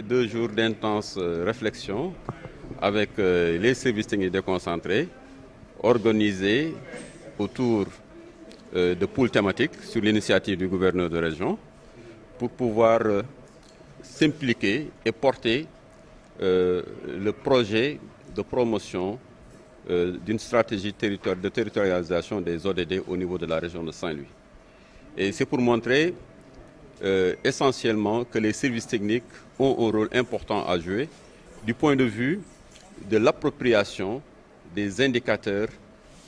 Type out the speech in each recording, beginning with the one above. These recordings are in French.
2 jours d'intense réflexion avec les services techniques déconcentrés organisés autour de pôles thématiques sur l'initiative du gouverneur de région pour pouvoir s'impliquer et porter le projet de promotion d'une stratégie de territorialisation des ODD au niveau de la région de Saint-Louis. Et c'est pour montrer essentiellement que les services techniques ont un rôle important à jouer du point de vue de l'appropriation des indicateurs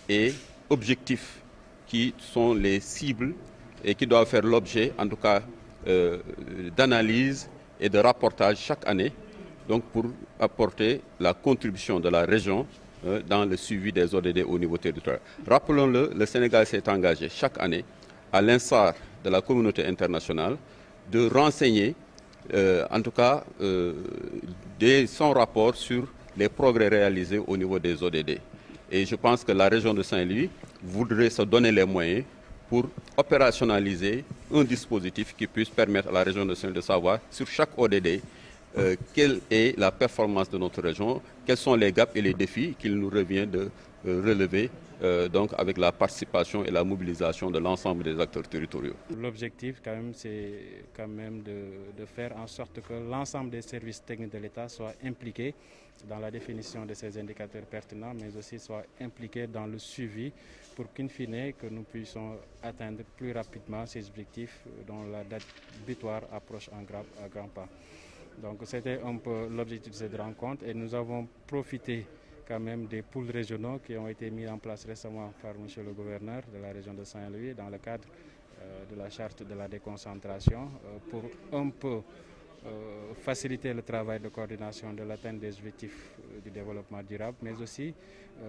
et objectifs qui sont les cibles et qui doivent faire l'objet, en tout cas, d'analyse et de rapportage chaque année, donc pour apporter la contribution de la région dans le suivi des ODD au niveau territorial. Rappelons-le, le Sénégal s'est engagé chaque année, à l'instar de la communauté internationale, de renseigner, en tout cas, son rapport sur les progrès réalisés au niveau des ODD. Et je pense que la région de Saint-Louis voudrait se donner les moyens pour opérationnaliser un dispositif qui puisse permettre à la région de Saint-Louis de savoir sur chaque ODD quelle est la performance de notre région, quels sont les gaps et les défis qu'il nous revient de relever donc avec la participation et la mobilisation de l'ensemble des acteurs territoriaux. L'objectif c'est de faire en sorte que l'ensemble des services techniques de l'État soient impliqués dans la définition de ces indicateurs pertinents, mais aussi soient impliqués dans le suivi pour qu'in fine que nous puissions atteindre plus rapidement ces objectifs dont la date butoir approche à grands pas. Donc c'était un peu l'objectif de cette rencontre et nous avons profité quand même des pôles régionaux qui ont été mis en place récemment par M. le gouverneur de la région de Saint-Louis dans le cadre de la charte de la déconcentration pour un peu faciliter le travail de coordination de l'atteinte des objectifs du développement durable, mais aussi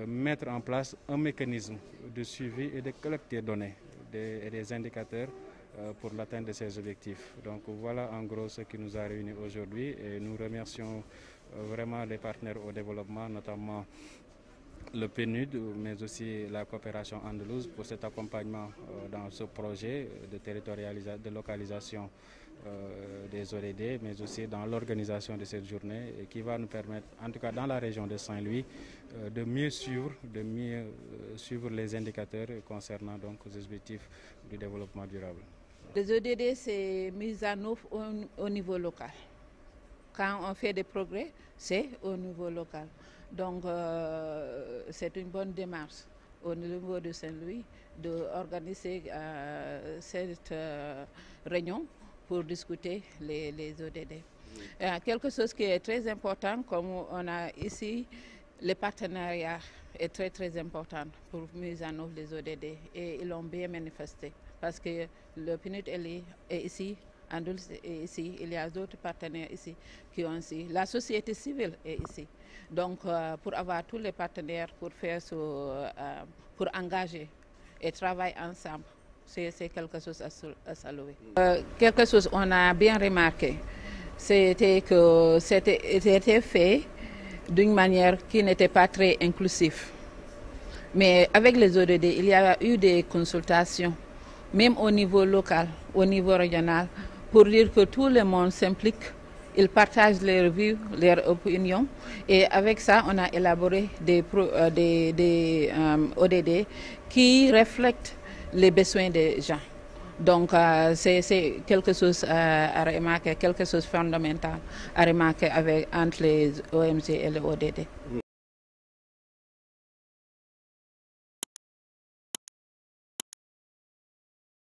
mettre en place un mécanisme de suivi et de collecte des données et des indicateurs pour l'atteinte de ces objectifs. Donc voilà en gros ce qui nous a réunis aujourd'hui et nous remercions vraiment les partenaires au développement, notamment le PNUD, mais aussi la coopération andalouse pour cet accompagnement dans ce projet de localisation des ODD, mais aussi dans l'organisation de cette journée et qui va nous permettre, en tout cas dans la région de Saint-Louis, de mieux suivre les indicateurs concernant donc les objectifs du développement durable. Les ODD, c'est mis en œuvre au niveau local. Quand on fait des progrès, c'est au niveau local. Donc, c'est une bonne démarche au niveau de Saint-Louis d'organiser cette réunion pour discuter les ODD. Quelque chose qui est très important, comme on a ici, le partenariat est très important pour mise en œuvre des ODD et ils l'ont bien manifesté parce que le PNUD est ici, Andalouse est ici, il y a d'autres partenaires ici qui ont ici, la société civile est ici. Donc pour avoir tous les partenaires pour faire pour engager et travailler ensemble, c'est quelque chose à saluer. Quelque chose qu'on a bien remarqué, c'était que c'était fait d'une manière qui n'était pas très inclusive. Mais avec les ODD, il y a eu des consultations, même au niveau local, au niveau régional, pour dire que tout le monde s'implique, ils partagent leurs vues, leurs opinions. Et avec ça, on a élaboré des ODD qui reflètent les besoins des gens. Donc, c'est quelque chose à remarquer, quelque chose de fondamental à remarquer entre les OMG et les ODD.